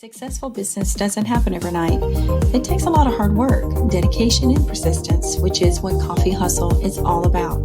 successful business doesn't happen overnight. It takes a lot of hard work, dedication, and persistence, which is what Coffee Hustle is all about.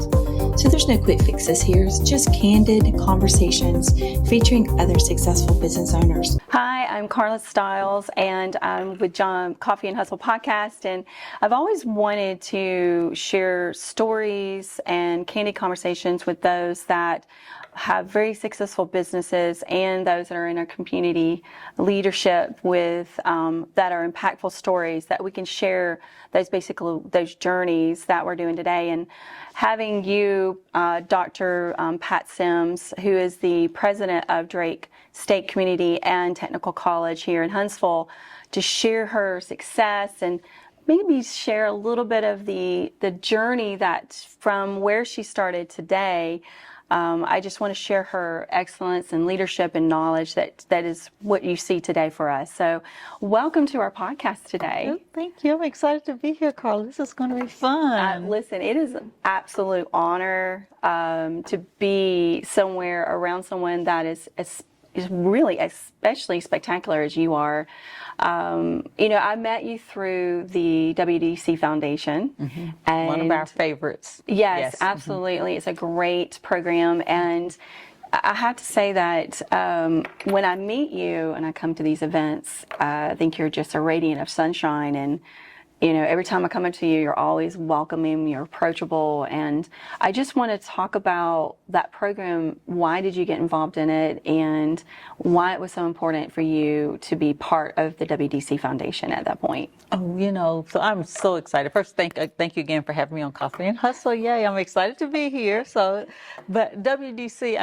So there's no quick fixes here. It's just candid conversations featuring other successful business owners. Hi, I'm Carla Stiles, and I'm with John Coffee and Hustle podcast. And I've always wanted to share stories and candid conversations with those that have very successful businesses and those that are in our community leadership with that are impactful stories that we can share those journeys that we're doing today. And having you, Dr. Pat Sims, who is the president of Drake State Community and Technical College here in Huntsville, to share her success and maybe share a little bit of the journey that from where she started today. I just want to share her excellence and leadership and knowledge that is what you see today for us. So welcome to our podcast today. Thank you. I'm excited to be here, Carla. This is going to be fun. Listen, it is an absolute honor to be somewhere around someone that is really especially spectacular as you are. I met you through the WDC Foundation. Mm-hmm. And one of our favorites. Yes, absolutely. Mm-hmm. It's a great program. And I have to say that when I meet you and I come to these events, I think you're just a radiant of sunshine. And every time I come up to you, you're always welcoming, you're approachable. And I just want to talk about that program. Why did you get involved in it, and why it was so important for you to be part of the WDC Foundation at that point? So I'm so excited. First, thank you again for having me on Coffee and Hustle. Yay, I'm excited to be here. But WDC,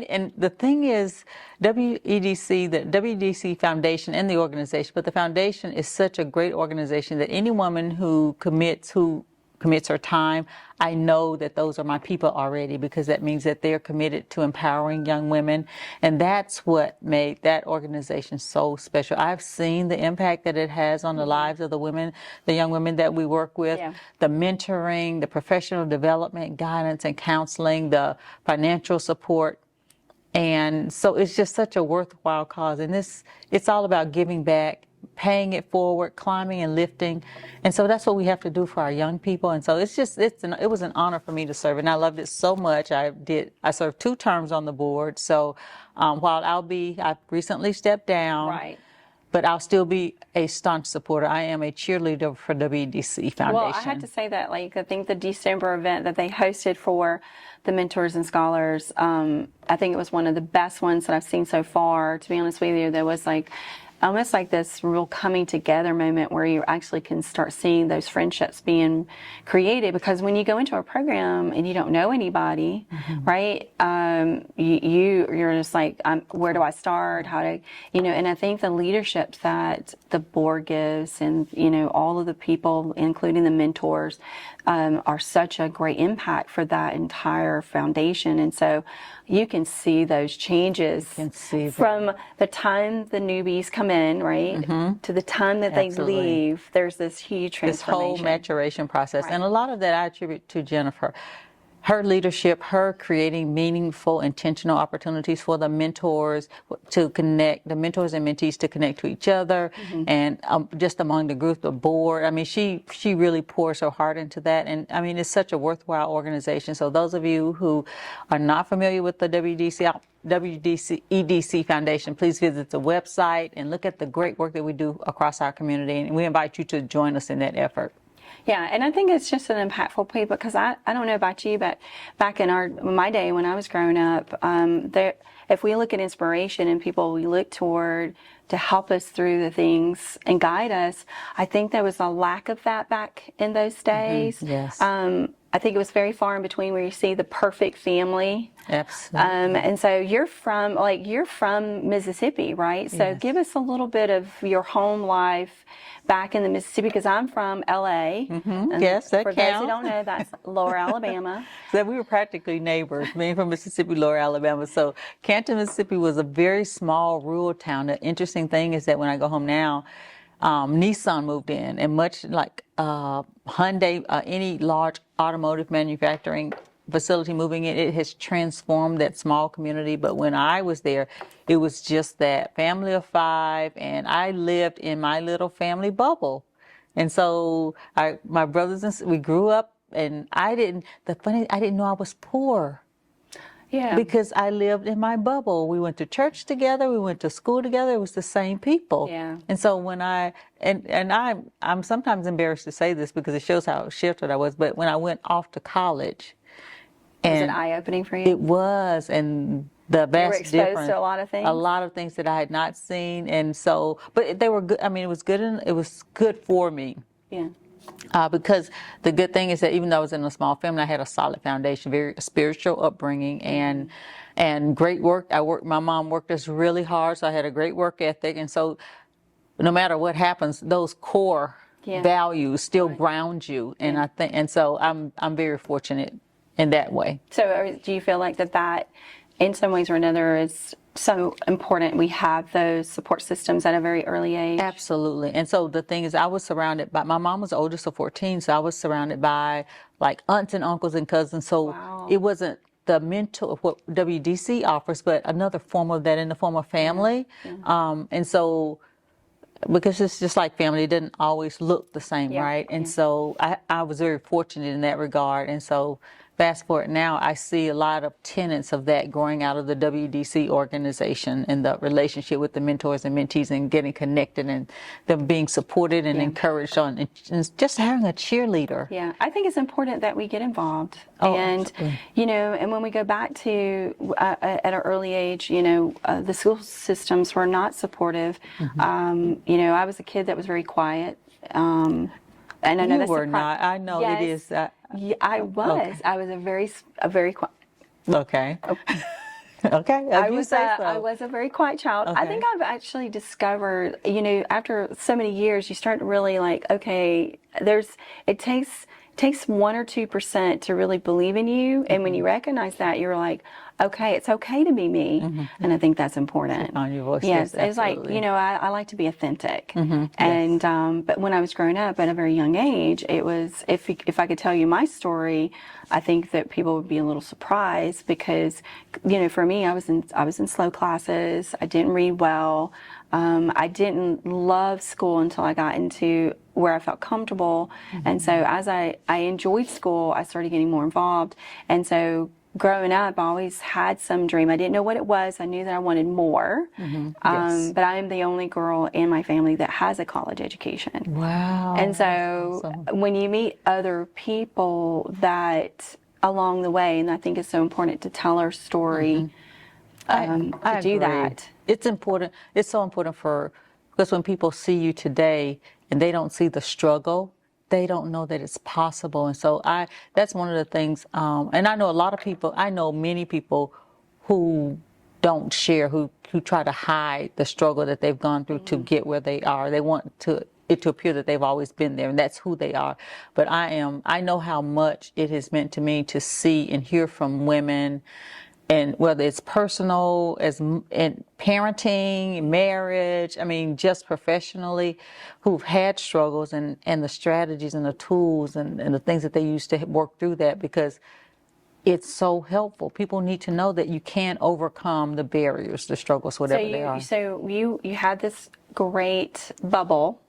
and the thing is, the WDC Foundation and the organization, but the foundation is such a great organization that any woman who commits her time, I know that those are my people already, because that means that they're committed to empowering young women. And that's what made that organization so special. I've seen the impact that it has on the lives of the young women that we work with, the mentoring, the professional development, guidance and counseling, the financial support. And so it's just such a worthwhile cause. And it's all about giving back, paying it forward, climbing and lifting. And so that's what we have to do for our young people. And so it was an honor for me to serve. And I loved it so much. I served 2 terms on the board. So while I've recently stepped down. Right. But I'll still be a staunch supporter. I am a cheerleader for WDC Foundation. Well, I had to say that, I think the December event that they hosted for the mentors and scholars, I think it was one of the best ones that I've seen so far. To be honest with you, there was almost like this real coming together moment where you actually can start seeing those friendships being created. Because when you go into a program and you don't know anybody, right? You're just like, where do I start? How to, and I think the leadership that the board gives and, all of the people, including the mentors, are such a great impact for that entire foundation. And so you can see those changes from the time the newbies come in, right, to the time that they leave. There's this huge transformation. This whole maturation process. Right. And a lot of that I attribute to Jennifer. Her leadership, her creating meaningful, intentional opportunities for the mentors to connect, the mentors and mentees to connect to each other, and just among the group, the board. she really pours her heart into that. And it's such a worthwhile organization. So those of you who are not familiar with the EDC Foundation, please visit the website and look at the great work that we do across our community. And we invite you to join us in that effort. Yeah, and I think it's just an impactful plea, because I don't know about you, but back in my day when I was growing up, if we look at inspiration and people we look toward to help us through the things and guide us, I think there was a lack of that back in those days. Yes. I think it was very far in between where you see the perfect family. Absolutely. And so you're from Mississippi, right? So Yes. give us a little bit of your home life back in the Mississippi, because I'm from LA. Yes, that for counts. those who don't know, that's Lower Alabama. So we were practically neighbors, being from Mississippi, Lower Alabama. So Canton, Mississippi was a very small rural town. The interesting thing is that when I go home now, Nissan moved in, and much like Hyundai, any large automotive manufacturing facility moving in, it has transformed that small community. But when I was there, it was just that family of 5, and I lived in my little family bubble. And so my brothers and we grew up, and I didn't know I was poor. Yeah. Because I lived in my bubble. We went to church together. We went to school together. It was the same people. Yeah. And so when I'm sometimes embarrassed to say this because it shows how shifted I was. But when I went off to college, Was it eye-opening for you? it was, and the vast You were exposed difference, to a lot of things? a lot of things that I had not seen, and so, but they were good. I mean, it was good, and it was good for me. Yeah. Because the good thing is that even though I was in a small family, I had a solid foundation, very spiritual upbringing, and great work. My mom worked us really hard, so I had a great work ethic, and so no matter what happens, those core values still ground you. And I think, and so I'm very fortunate in that way. So do you feel like that in some ways or another is so important we have those support systems at a very early age? Absolutely. And so the thing is, I was surrounded by, my mom was the oldest of 14, so I was surrounded by like aunts and uncles and cousins. So it wasn't the mentor of what WDC offers, but another form of that in the form of family. And so, because it's just like family, it didn't always look the same, right? And so I was very fortunate in that regard. And so fast forward now, I see a lot of tenets of that growing out of the WDC organization and the relationship with the mentors and mentees and getting connected and them being supported and encouraged on, and just having a cheerleader. Yeah, I think it's important that we get involved. And, absolutely. You know, and when we go back to at an early age, you know, the school systems were not supportive. You know, I was a kid that was very quiet. And I know you were not. I know it is. Yeah, I was. Okay. I was a very quiet. Okay. Okay. I was a very quiet child. Okay. I think I've actually discovered, you know, after so many years, you start to really like, okay, it takes 1 or 2% to really believe in you, and when you recognize that, you're like, okay, it's okay to be me, and I think that's important. On your voice, yes, it's like, you know, I like to be authentic, and but when I was growing up at a very young age, it was if I could tell you my story, I think that people would be a little surprised because, you know, for me, I was in slow classes, I didn't read well, I didn't love school until I got into where I felt comfortable, and so as I enjoyed school, I started getting more involved, and so growing up, I always had some dream. I didn't know what it was. I knew that I wanted more. But I am the only girl in my family that has a college education. Wow. And so when you meet other people that along the way, and I think it's so important to tell our story, to do that. It's important. It's so important because when people see you today and they don't see the struggle, they don't know that it's possible. And so that's one of the things, and I know a lot of people, I know many people who don't share, who try to hide the struggle that they've gone through to get where they are. They want it to appear that they've always been there and that's who they are. But I know how much it has meant to me to see and hear from women, and whether it's personal, as in parenting, marriage, I mean, just professionally, who've had struggles and the strategies and the tools and the things that they use to work through that, because it's so helpful. People need to know that you can overcome the barriers, the struggles, whatever they are. So you had this great bubble,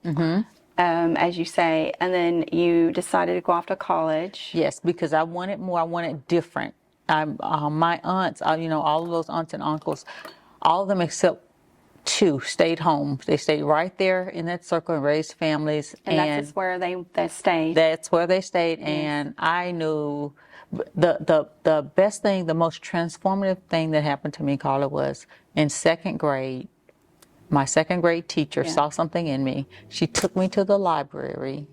as you say, and then you decided to go off to college. Yes, because I wanted more. I wanted different. My aunts, you know, all of those aunts and uncles, all of them except 2 stayed home. They stayed right there in that circle and raised families. And that's where they stayed. That's where they stayed. Yes. And I knew the best thing, the most transformative thing that happened to me, Carla, was in 2nd grade. My 2nd grade teacher saw something in me. She took me to the library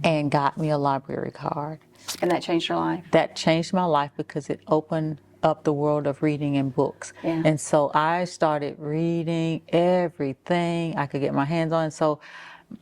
and got me a library card. And that changed your life? That changed my life because it opened up the world of reading and books. Yeah. And so I started reading everything I could get my hands on. So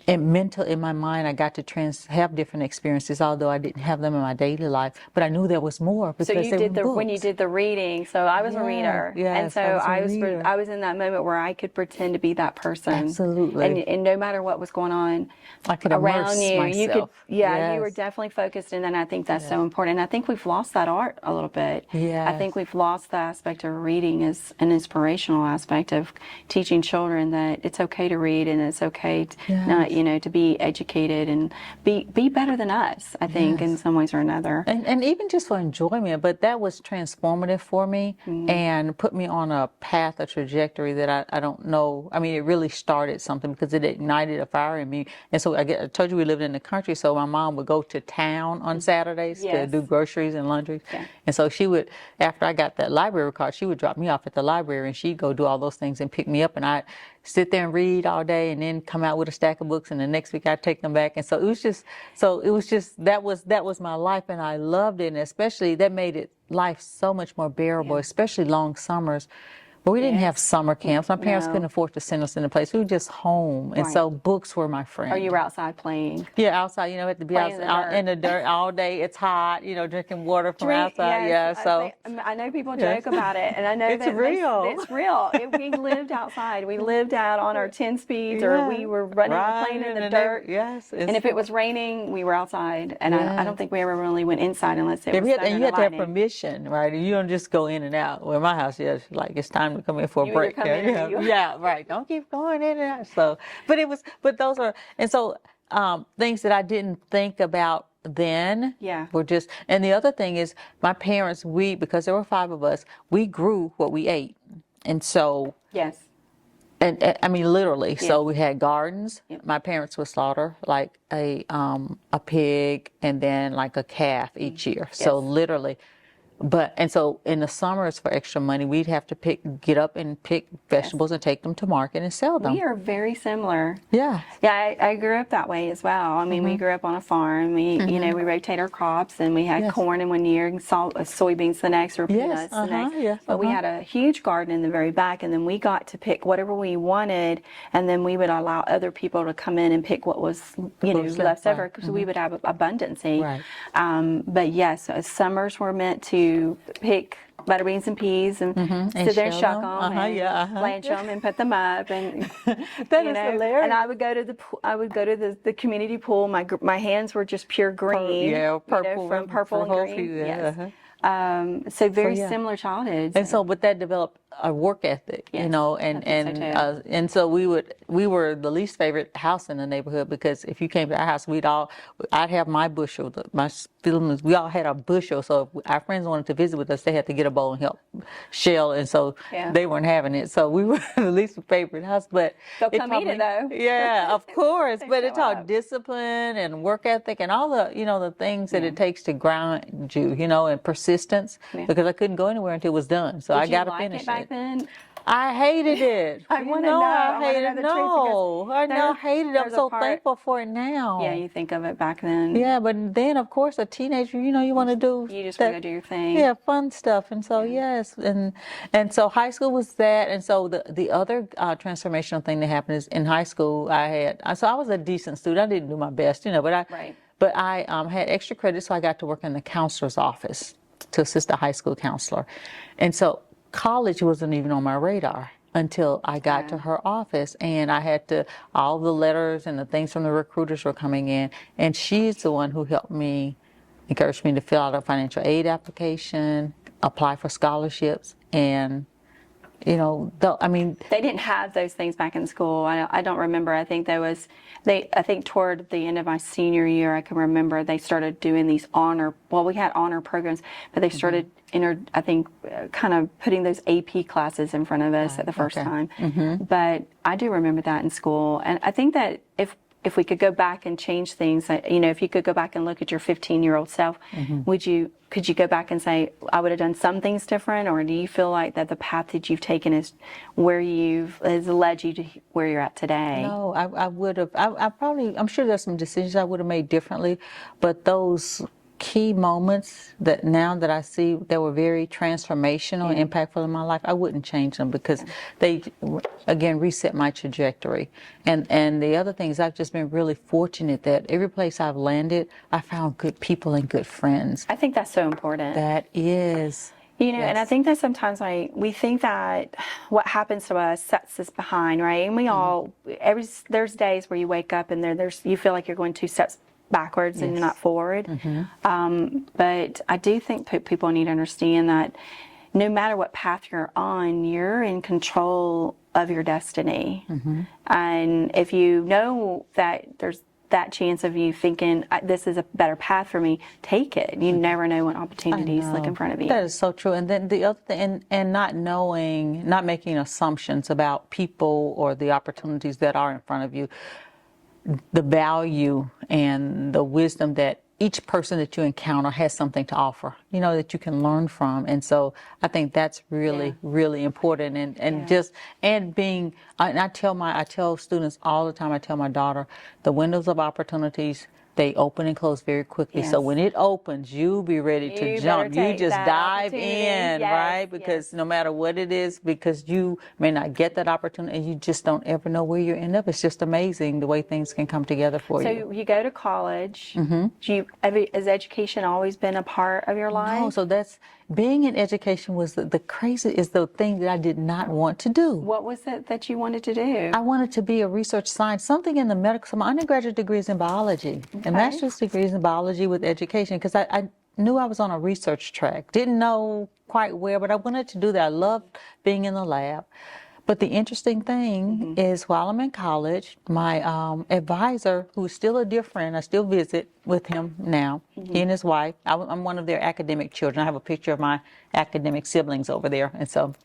and mental in my mind, I got to have different experiences, although I didn't have them in my daily life. But I knew there was more because So you they were did when you books. did the reading. So I was a reader, and Yes, so I was a reader. I was in that moment where I could pretend to be that person. Absolutely. And no matter what was going on I could around immerse you, you could myself. you were Yes. definitely focused, and I think that's so important. I think we've lost that art a little bit. I Yes. think we've lost the aspect of reading as an inspirational aspect of teaching children that it's okay to read and it's okay to not, to be educated and be better than us, I think, in some ways or another. And even just for enjoyment, but that was transformative for me and put me on a path, a trajectory that I don't know. I mean, it really started something because it ignited a fire in me. And so I told you we lived in the country, so my mom would go to town on Saturdays to do groceries and laundry. Yeah. And so she would, after I got that library card, she would drop me off at the library and she'd go do all those things and pick me up, and I'd sit there and read all day and then come out with a stack of books, and the next week I'd take them back. And so it was just that was my life, and I loved it, and especially that made life so much more bearable, especially long summers. But we didn't have summer camps. My parents couldn't afford to send us in a place. We were just home. And so books were my friend. Or you were outside playing. Yeah, outside, had to be out in the dirt all day. It's hot, drinking water from outside. Yes, so I know people joke about it, and I know it's that real. It's real. We lived outside. We lived out on our 10 speeds, or we were running and playing in the dirt. Yes. And if it was raining, we were outside. And I don't think we ever really went inside unless it was thunder and you had to have lightning. permission, right? You don't just go in and out. Well, in my house, it's time to come in for a break. Right. Don't keep going in and out. So, but those are, and so things that I didn't think about then were just, and the other thing is my parents, because there were 5 of us, we grew what we ate. And so. Yes. And I mean, literally. Yes. So we had gardens. Yep. My parents would slaughter like a pig and then like a calf each year. Yes. So literally. And so in the summers for extra money, we'd have to get up and pick vegetables and take them to market and sell them. We are very similar. Yeah. Yeah, I grew up that way as well. I mean, we grew up on a farm. We, we rotate our crops, and we had corn in one year and soybeans the next, or peanuts the next. Yes. But we had a huge garden in the very back, and then we got to pick whatever we wanted, and then we would allow other people to come in and pick what was, left over, because we would have abundancy. Right. But yes, summers were meant to pick butter beans and peas and sit there and shuck them and blanch them and put them up, and that is hilarious. And I would go to the community pool. My hands were just pure green, purple, from purple and green. Yes. So very similar childhoods. And so, but that developed a work ethic, and so we were the least favorite house in the neighborhood, because if you came to our house, I'd have my bushel, we all had our bushel. So if our friends wanted to visit with us, they had to get a bowl and help shell, and so they weren't having it. So we were the least favorite house, but they'll come eat it though. Yeah, of course. But it taught discipline and work ethic and all the the things that it takes to ground you, and persistence. Because I couldn't go anywhere until it was done. So I got to finish it. Then? I hated it. I want to know. I hated it. I hated it. I'm so thankful for it now. Yeah, you think of it back then. Yeah, but then, of course, a teenager, you want to do. You just want to do your thing. Yeah, fun stuff. And so, yes. And so high school was that. And so the other transformational thing that happened is in high school, I was a decent student. I didn't do my best, but I had extra credit, so I got to work in the counselor's office to assist a high school counselor. And so college wasn't even on my radar until I got to her office, and I had all the letters and the things from the recruiters were coming in, and she's the one who helped me, encouraged me to fill out a financial aid application, apply for scholarships, and they didn't have those things back in school. I don't remember. I think I think toward the end of my senior year, I can remember they started doing these we had honor programs, but they started kind of putting those AP classes in front of us at the first time. But I do remember that in school. And I think that if we could go back and change things, if you could go back and look at your 15-year-old self, could you go back and say, I would have done some things different? Or do you feel like that the path that you've taken is has led you to where you're at today? No, I would have. I'm sure there's some decisions I would have made differently, but those key moments that now that I see that were very transformational and impactful in my life, I wouldn't change them because they, again, reset my trajectory. And the other thing is I've just been really fortunate that every place I've landed, I found good people and good friends. I think that's so important. That is. You know, and I think that sometimes we think that what happens to us sets us behind, right? And we all, there's days where you wake up and you feel like you're going 2 steps backwards and you're not forward. But I do think people need to understand that no matter what path you're on, you're in control of your destiny. And if you know that there's that chance of you thinking this is a better path for me, take it. You never know what opportunities look in front of you. That is so true. And then the other thing, and not making assumptions about people or the opportunities that are in front of you. The value and the wisdom that each person that you encounter has something to offer, you know, that you can learn from. And so I think that's really, really important. And I tell students all the time, I tell my daughter, the windows of opportunities, they open and close very quickly. So when it opens, you be ready to jump. You just dive in, right? Because no matter what it is, because you may not get that opportunity and you just don't ever know where you end up. It's just amazing the way things can come together for you. So you go to college. Has education always been a part of your life? No, so that's being in education was the thing that I did not want to do. What was it that you wanted to do? I wanted to be a research science, something in the medical. So my undergraduate degree is in biology, and master's degree is in biology with education, because I knew I was on a research track. Didn't know quite where, but I wanted to do that. I loved being in the lab. But the interesting thing is, while I'm in college, my advisor, who is still a dear friend, I still visit with him now, he and his wife. I'm one of their academic children. I have a picture of my academic siblings over there. And so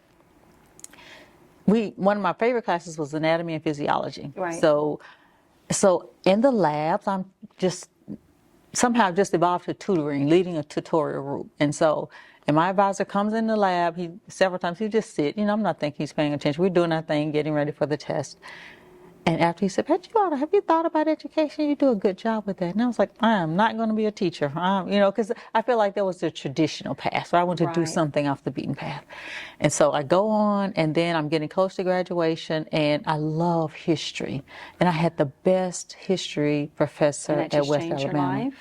one of my favorite classes was anatomy and physiology. Right. So in the labs, I'm just somehow just evolved to tutoring, leading a tutorial group. And my advisor comes in the lab, several times he just sit, you know, I'm not thinking he's paying attention. We're doing our thing, getting ready for the test. And after he said, Petriotta, have you thought about education? You do a good job with that. And I was like, I am not going to be a teacher, you know, because I feel like that was the traditional path. So I want to do something off the beaten path. And so I go on, and then I'm getting close to graduation, and I love history. And I had the best history professor at West Alabama. Your life?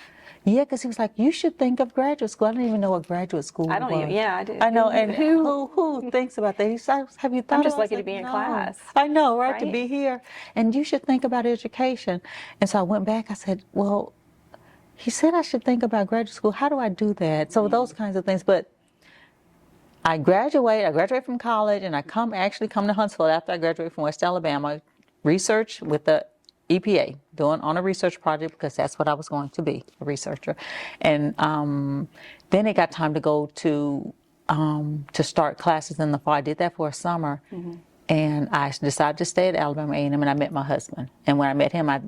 Yeah, because he was like, you should think of graduate school. I didn't even know what graduate school was. I do. I know, and who thinks about that? He said, have you thought I'm just about lucky to be in class. I know, right, to be here. And you should think about education. And so I went back, I said, well, he said I should think about graduate school. How do I do that? So those kinds of things. But I graduate from college, and I actually come to Huntsville after I graduate from West Alabama, research with the EPA, on a research project, because that's what I was going to be, a researcher. And then it got time to go to start classes in the fall. I did that for a summer, and I decided to stay at Alabama A&M, and I met my husband. And when I met him, I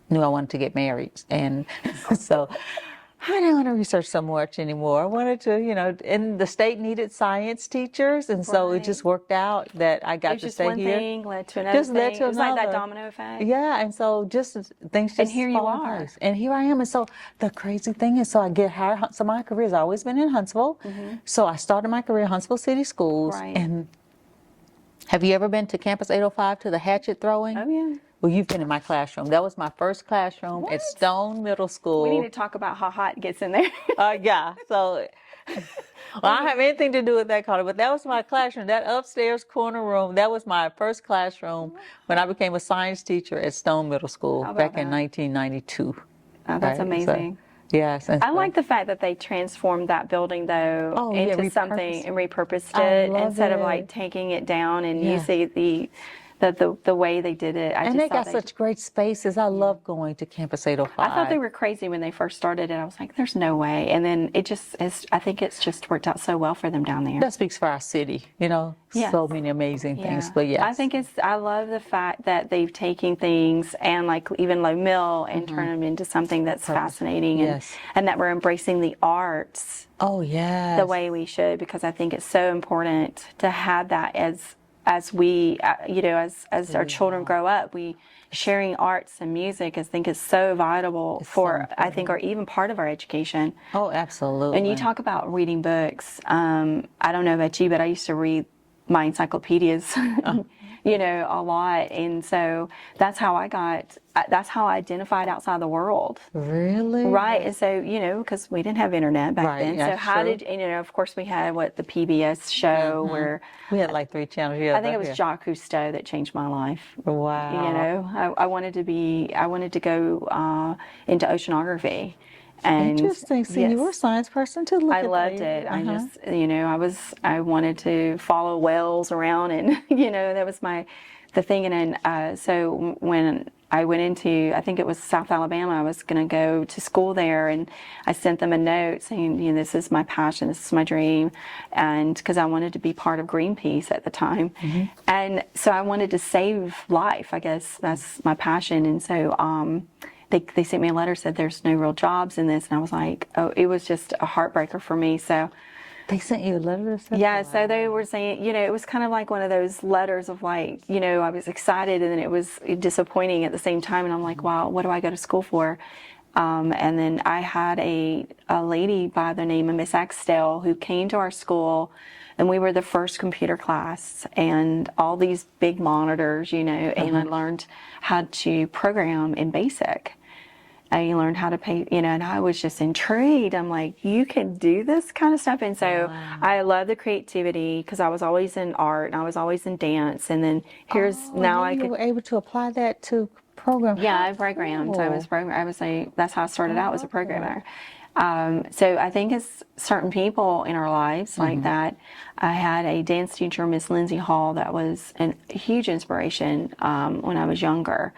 knew I wanted to get married. And so I didn't want to research so much anymore. I wanted to, you know, and the state needed science teachers, and so it just worked out that I got to stay here. Just one thing led to another thing. It was like that domino effect. Yeah, and so things just and here you are. Place. And here I am. And so the crazy thing is, so I get hired. So my career has always been in Huntsville. So I started my career at Huntsville City Schools. Right. And have you ever been to Campus 805 to the hatchet throwing? Oh, yeah. Well, you've been in my classroom. That was my first classroom at Stone Middle School. We need to talk about how hot it gets in there. Yeah. So, well, I don't have anything to do with that, Carla, but that was my classroom. That upstairs corner room, that was my first classroom when I became a science teacher at Stone Middle School back in 1992. Oh, that's amazing. So, yes. I like the fact that they transformed that building, though, into something and repurposed it instead of like taking it down. And you see the way they did it. And they got such great spaces. I love going to Campus 805. I thought they were crazy when they first started it. I was like, there's no way. And then it just is, I think it's just worked out so well for them down there. That speaks for our city, you know, so many amazing things. But yes. I love the fact that they've taken things and like even Low Mill and turn them into something that's fascinating and that we're embracing the arts. Oh, yes. The way we should, because I think it's so important to have that as as we, as our children grow up, sharing arts and music, I think, is so vital for, I think, or even part of our education. Oh, absolutely. And you talk about reading books. I don't know about you, but I used to read my encyclopedias, a lot. And so that's how I identified outside the world. Really? Right. And so, because we didn't have internet back then. So how did, of course we had the PBS show where. We had like 3 channels. Yeah, I think it was Jacques Cousteau that changed my life. Wow. I wanted to go into oceanography. And interesting. See, you were a science person too. I loved it. I just, I wanted to follow whales around, and that was the thing. And then, so when I went into, I think it was South Alabama, I was going to go to school there, and I sent them a note saying, this is my passion, this is my dream, and because I wanted to be part of Greenpeace at the time, and so I wanted to save life. I guess that's my passion, and so. They sent me a letter, said there's no real jobs in this, and I was like, oh, it was just a heartbreaker for me. So they sent you a letter? Yeah, so they were saying, it was kind of like one of those letters of I was excited and then it was disappointing at the same time, and I'm like, wow, what do I go to school for? And then I had a lady by the name of Miss Axtell who came to our school, and we were the first computer class, and all these big monitors, and I learned how to program in BASIC. I learned how to pay, and I was just intrigued. I'm like, you can do this kind of stuff. And so I love the creativity because I was always in art and I was always in dance. And then you were able to apply that to program. Yeah, I programmed. Cool. That's how I started out as a programmer. So I think it's certain people in our lives like that. I had a dance teacher, Miss Lindsay Hall, that was a huge inspiration when I was younger.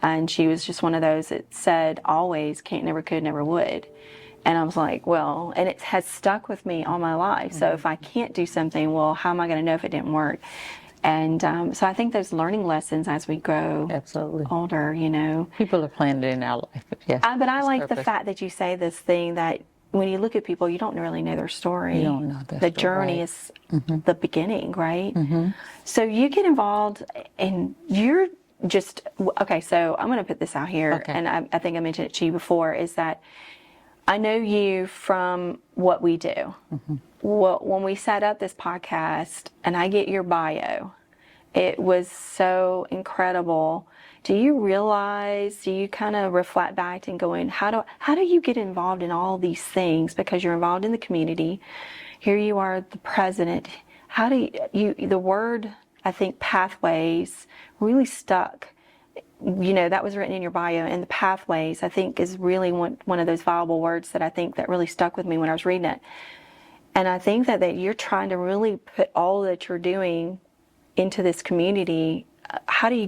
And she was just one of those that said always, can't, never could, never would. And I was like, well, and it has stuck with me all my life. So if I can't do something, well, how am I going to know if it didn't work? And so I think those learning lessons as we grow older, People are planted in our life. Yes, but I like the fact that you say this thing that when you look at people, you don't really know their story. You don't know their story. The journey is the beginning, right? So you get involved and you're just, okay, so I'm going to put this out here, and I think I mentioned it to you before, is that I know you from what we do. Well, when we set up this podcast and I get your bio, it was so incredible. Do you kind of reflect back and going, how do you get involved in all these things? Because you're involved in the community. Here you are, the president. How do the word, I think, pathways really stuck. That was written in your bio, and the pathways, I think, is really one of those valuable words that I think that really stuck with me when I was reading it. And I think that you're trying to really put all that you're doing into this community. How did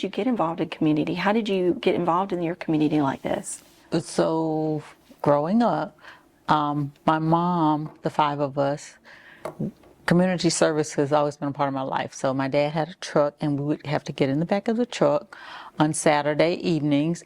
you get involved in community? How did you get involved in your community like this? So growing up, my mom, the 5 of us, community service has always been a part of my life. So my dad had a truck, and we would have to get in the back of the truck on Saturday evenings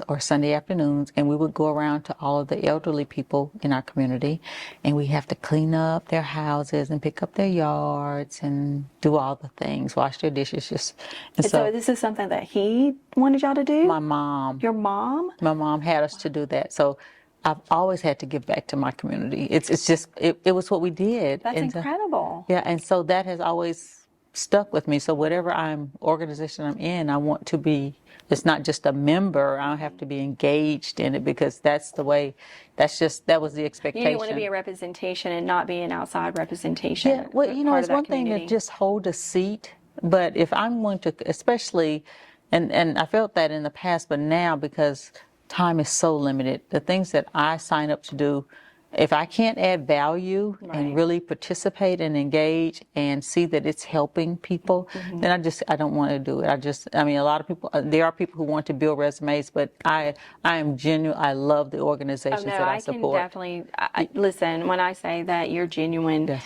or Sunday afternoons, and we would go around to all of the elderly people in our community, and we have to clean up their houses and pick up their yards and do all the things, wash their dishes. And so this is something that he wanted y'all to do? My mom. Your mom? My mom had us to do that. So I've always had to give back to my community. It's just, it was what we did. That's incredible. Yeah, and so that has always stuck with me. So whatever organization I'm in, I want to be, it's not just a member, I have to be engaged in it, because that was the expectation. You want to be a representation and not be an outside representation. Yeah, well, it's one thing to just hold a seat, but if I'm going to, especially, and I felt that in the past, but now, because time is so limited, the things that I sign up to do, if I can't add value and really participate and engage and see that it's helping people, then I don't want to do it. A lot of people, there are people who want to build resumes, but I am genuine. I love the organizations that I support. I can definitely, listen, when I say that you're genuine,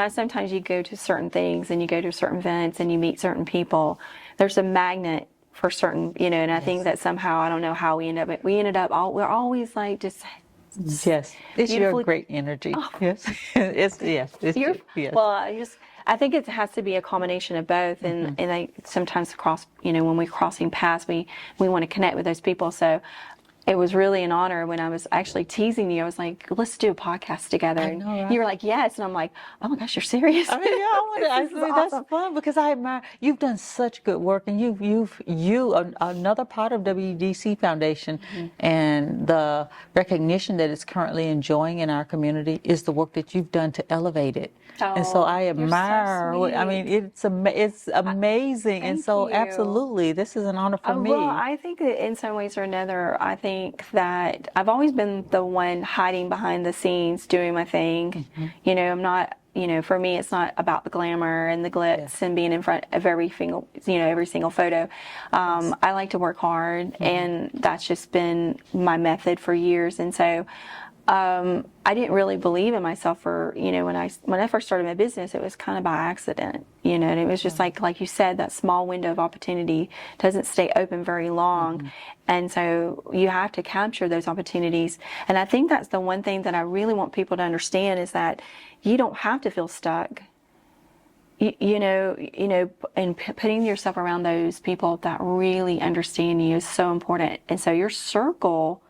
sometimes you go to certain things and you go to certain events and you meet certain people. There's a magnet for certain, and I think that somehow, I don't know how we ended up, we're always like just. Yes, it's your great energy. Oh. Yes, it's yes. Well, I think it has to be a combination of both, and I sometimes when we're crossing paths, we want to connect with those people. So it was really an honor when I was actually teasing you. I was like, let's do a podcast together. I know, right? And you were like, yes. And I'm like, oh my gosh, you're serious? I mean, yeah, I mean, that's fun because I admire you've done such good work, and another part of WDC Foundation, and the recognition that it's currently enjoying in our community is the work that you've done to elevate it. And so I admire. I mean, it's amazing, and so you. absolutely, this is an honor for me. Well, I think that in some ways or another, I think that I've always been the one hiding behind the scenes, doing my thing. I'm not. For me, it's not about the glamour and the glitz and being in front of every single photo. I like to work hard, and that's just been my method for years. And so, I didn't really believe in myself for, when I first started my business, it was kind of by accident, and it was just like you said, that small window of opportunity doesn't stay open very long. And so you have to capture those opportunities. And I think that's the one thing that I really want people to understand is that you don't have to feel stuck. And putting yourself around those people that really understand you is so important. And so your circle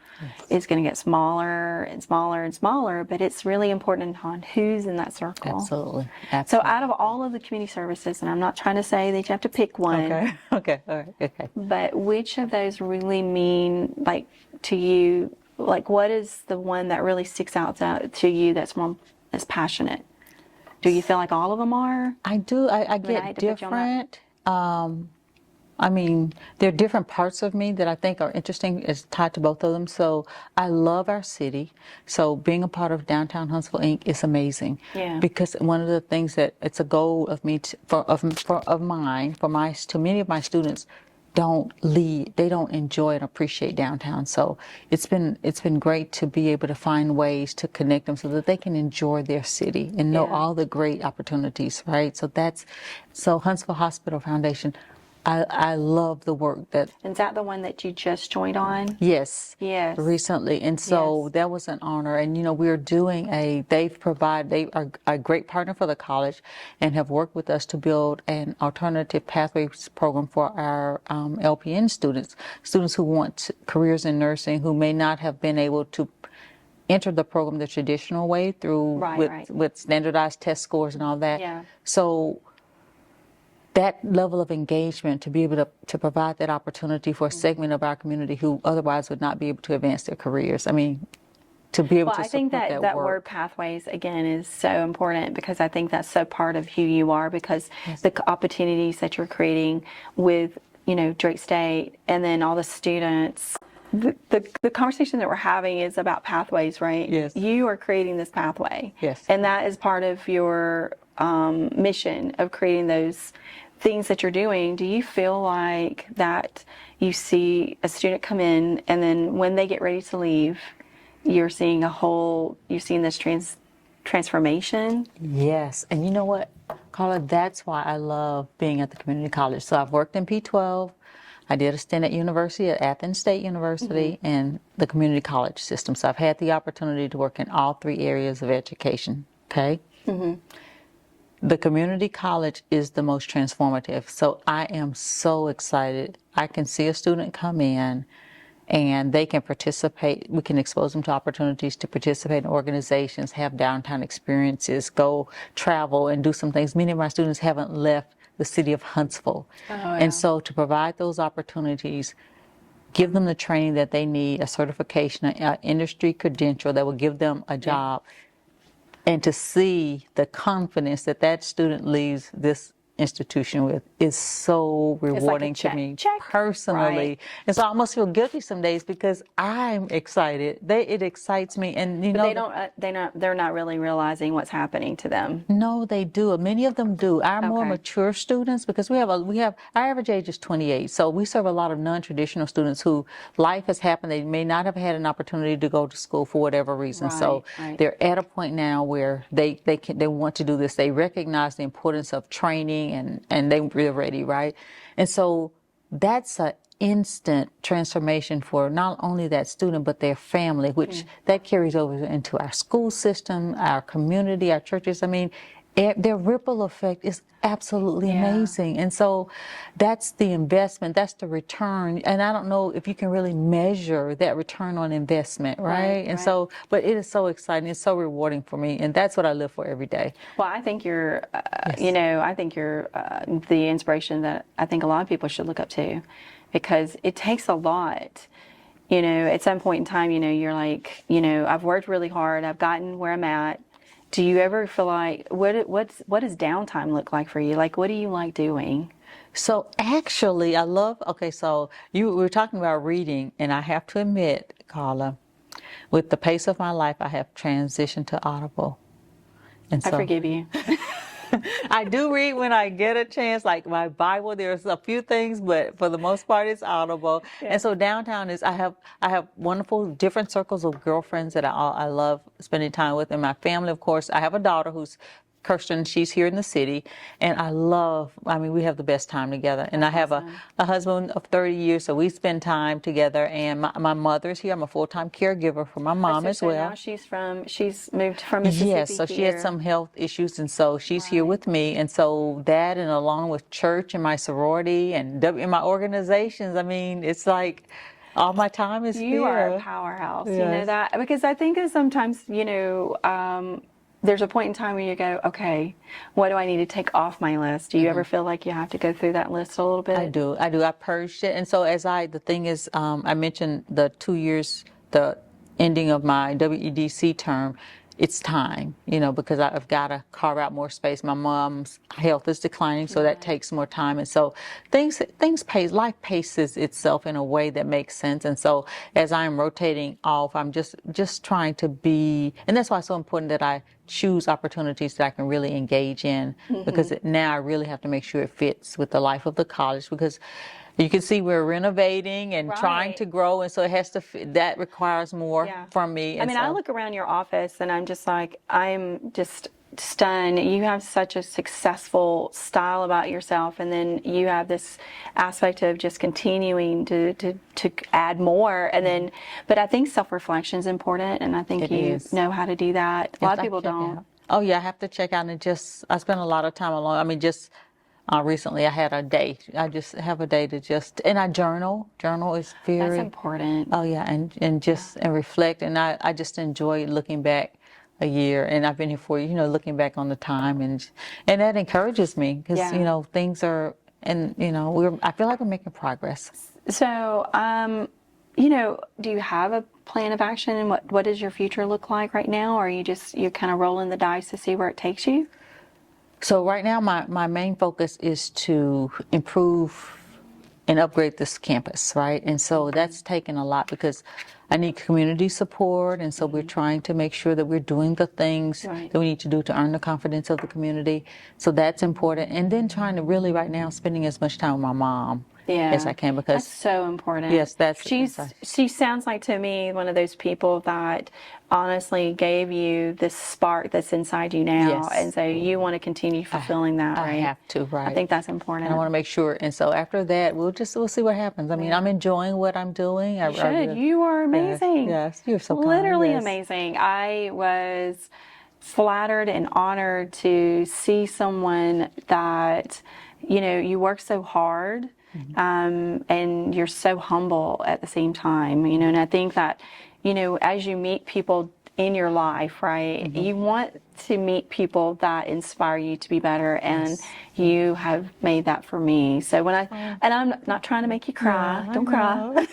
is going to get smaller and smaller and smaller, but it's really important on who's in that circle. Absolutely. So out of all of the community services, and I'm not trying to say that you have to pick one. Okay. All right. Okay. But which of those really mean, like, to you, like, what is the one that really sticks out to you that's passionate? Do you feel like all of them are? I do. I get different. I mean, there are different parts of me that I think are interesting is tied to both of them. So I love our city. So being a part of Downtown Huntsville Inc. is amazing. Yeah. Because one of the things that it's a goal of me to many of my students they don't enjoy and appreciate downtown. So it's been great to be able to find ways to connect them so that they can enjoy their city and know all the great opportunities, right? So Huntsville Hospital Foundation, I love the work that. Is that the one that you just joined on? Yes. Yes. Recently. And so that was an honor. And, we're doing they are a great partner for the college and have worked with us to build an alternative pathways program for our LPN students who want careers in nursing, who may not have been able to enter the program the traditional way through with standardized test scores and all that. Yeah. So that level of engagement, to be able to provide that opportunity for a segment of our community who otherwise would not be able to advance their careers. I mean, to be able to support that work. I think that word pathways, again, is so important because I think that's so part of who you are, because the opportunities that you're creating with, Drake State and then all the students. The conversation that we're having is about pathways, right? Yes. You are creating this pathway. Yes. And that is part of your mission of creating those things that you're doing. Do you feel like that you see a student come in and then when they get ready to leave, you're seeing this transformation? Yes. And you know what, Carla, that's why I love being at the community college. So I've worked in P12. I did a stint at Athens State University, and the community college system. So I've had the opportunity to work in all three areas of education, okay? The community college is the most transformative. So I am so excited. I can see a student come in and they can participate. We can expose them to opportunities to participate in organizations, have downtown experiences, go travel and do some things. Many of my students haven't left the city of Huntsville. And so to provide those opportunities, give them the training that they need, a certification, an industry credential that will give them a job. And to see the confidence that student leaves this institution with is so rewarding to me personally. And so I almost feel guilty some days because I'm excited. It excites me, and they're not really realizing what's happening to them. No, they do. Many of them do. Our more mature students, because we have our average age is 28, so we serve a lot of non-traditional students who life has happened. They may not have had an opportunity to go to school for whatever reason. They're at a point now where they want to do this. They recognize the importance of training. And they're ready, right? And so that's an instant transformation for not only that student, but their family, which that carries over into our school system, our community, our churches. I mean, their ripple effect is absolutely Yeah. amazing. And so that's the investment, that's the return. And I don't know if you can really measure that return on investment, right? And so, but it is so exciting, it's so rewarding for me, and that's what I live for every day. Well, I think you're, Yes. I think you're the inspiration that I think a lot of people should look up to, because it takes a lot. At some point in time, you're like, I've worked really hard, I've gotten where I'm at. Do you ever feel like, what does downtime look like for you? Like, what do you like doing? So actually, okay, so we were talking about reading, and I have to admit, Carla, with the pace of my life, I have transitioned to Audible. And I so forgive you. I do read when I get a chance, like my Bible. There's a few things, but for the most part, it's Audible. Yeah. And so downtown is I have wonderful different circles of girlfriends that I love spending time with, and my family, of course. I have a daughter who's Kirsten, she's here in the city, and I mean, we have the best time together. And I have a husband of 30 years, so we spend time together. And my mother's here. I'm a full-time caregiver for my mom as well. Now she's moved from Mississippi. Yes, so she had some health issues, and so she's here with me. And so that, and along with church and my sorority and in my organizations, I mean, it's like all my time is here. You are a powerhouse. Yes. You know that, because I think that sometimes, there's a point in time where you go, okay, what do I need to take off my list? Do you ever feel like you have to go through that list a little bit? I do. I purged it. And so the thing is, I mentioned the 2 years, the ending of my WEDC term, it's time, because I've got to carve out more space. My mom's health is declining, so that takes more time. And so life paces itself in a way that makes sense. And so as I'm rotating off, I'm just trying to be, and that's why it's so important that I choose opportunities that I can really engage in, because now I really have to make sure it fits with the life of the college, because you can see we're renovating and trying to grow, and so it has to that requires more from me. And I look around your office and I'm just stunned. You have such a successful style about yourself, and then you have this aspect of just continuing to add more. And then, but I think self-reflection is important, and I think you know how to do that. A lot of people don't. Oh yeah, I have to check out, and I spend a lot of time alone. I mean, recently I had a day. I just have a day to and I journal. Journal is very... That's important. Oh yeah, and reflect. And I just enjoy looking back a year, and I've been here for looking back on the time, and that encourages me, because things are, and I feel like we're making progress. So, do you have a plan of action, and what does your future look like right now? Or are you're kind of rolling the dice to see where it takes you? So right now, my main focus is to improve and upgrade this campus, right? And so that's taken a lot, because I need community support, and so we're trying to make sure that we're doing the things that we need to do to earn the confidence of the community. So that's important. And then trying to really right now spending as much time with my mom as I can, because that's so important. Yes, she sounds like, to me, one of those people that honestly gave you this spark that's inside you now, and so you want to continue fulfilling that, right? I have to, right? I think that's important. And I want to make sure, and so after that, we'll see what happens. I mean, I'm enjoying what I'm doing. You should. You are amazing. Yes, you're so kind. Literally amazing. I was flattered and honored to see someone that, you work so hard. And you're so humble at the same time, and I think that, as you meet people in your life, right, you want to meet people that inspire you to be better, and you have made that for me. So and I'm not trying to make you cry, don't cry,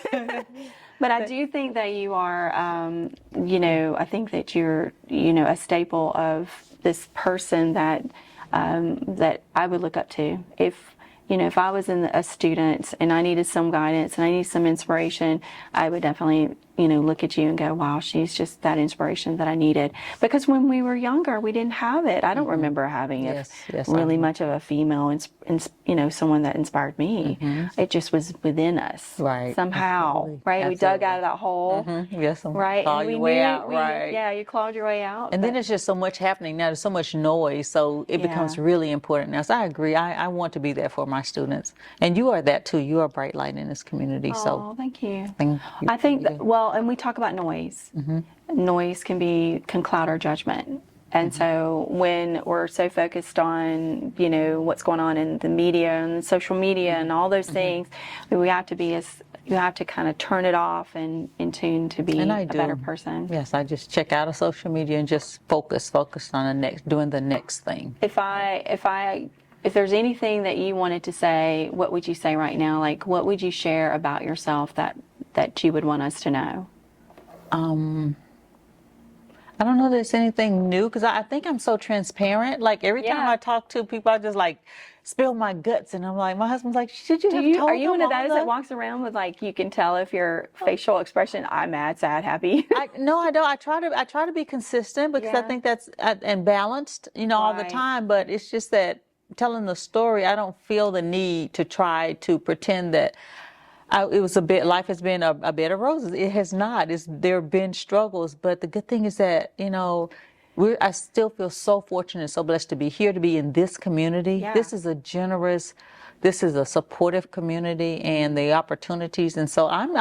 but I do think that you are, I think that you're, a staple of this person that I would look up to. If I was a student and I needed some guidance and I needed some inspiration, I would definitely, look at you and go, wow, she's just that inspiration that I needed. Because when we were younger, we didn't have it. I don't remember having really much of a female, someone that inspired me. It just was within us. Somehow, Absolutely. right? We dug out of that hole. Yes, right? Claw your way out, right? Yeah, you clawed your way out. And then there's just so much happening now. There's so much noise, so it becomes really important now. So I agree. I want to be there for my students, and you are that too. You are a bright light in this community. Oh, thank you. Thank you. I think and we talk about noise. Noise can cloud our judgment, And so when we're so focused on, what's going on in the media and social media and all those things, we have to be you have to kind of turn it off and in tune to be a better person. Yes, I just check out of social media and just focus on doing the next thing. If there's anything that you wanted to say, what would you say right now? Like, what would you share about yourself that you would want us to know? I don't know if there's anything new, because I think I'm so transparent. Like, every time I talk to people, I just like spill my guts, and I'm like, my husband's like, should you have told Are you one of them those that walks around with, like, you can tell if your facial expression, I'm mad, sad, happy? No, I don't. I try to be consistent, because I think that's and balanced, all the time. But it's just that telling the story, I don't feel the need to try to pretend that life has been a bed of roses. It has not. There have been struggles, but the good thing is that, I still feel so fortunate and so blessed to be here, to be in this community. Yeah. This is a supportive community, and the opportunities, and so I'm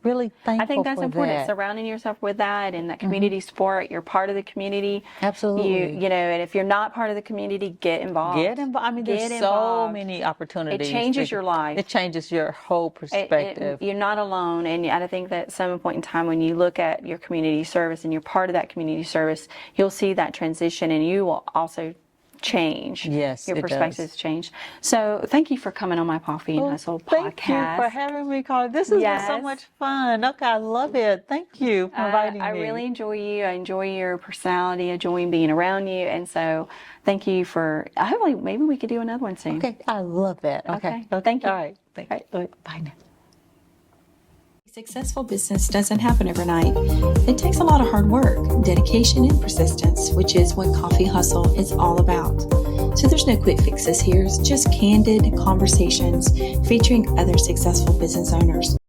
really thankful. I think that's for important. that. Surrounding yourself with that and that community support. You're part of the community. Absolutely. And if you're not part of the community, get involved. Get involved. I mean, there's so many opportunities. It changes your life. It changes your whole perspective. You're not alone, and I think that at some point in time, when you look at your community service and you're part of that community service, you'll see that transition, and you will also change. Yes, your it perspectives change. So thank you for coming on my Coffee and Hustle podcast. Thank you for having me, Carla. This has been so much fun. Okay, I love it. Thank you for inviting me. I really enjoy you. I enjoy your personality. I enjoy being around you. And so thank you for, hopefully maybe we could do another one soon. Okay, I love that. Okay. Thank you. All right. Thank you. Bye now. Successful business doesn't happen overnight. It takes a lot of hard work, dedication, and persistence, which is what Coffee Hustle is all about. So there's no quick fixes here, it's just candid conversations featuring other successful business owners.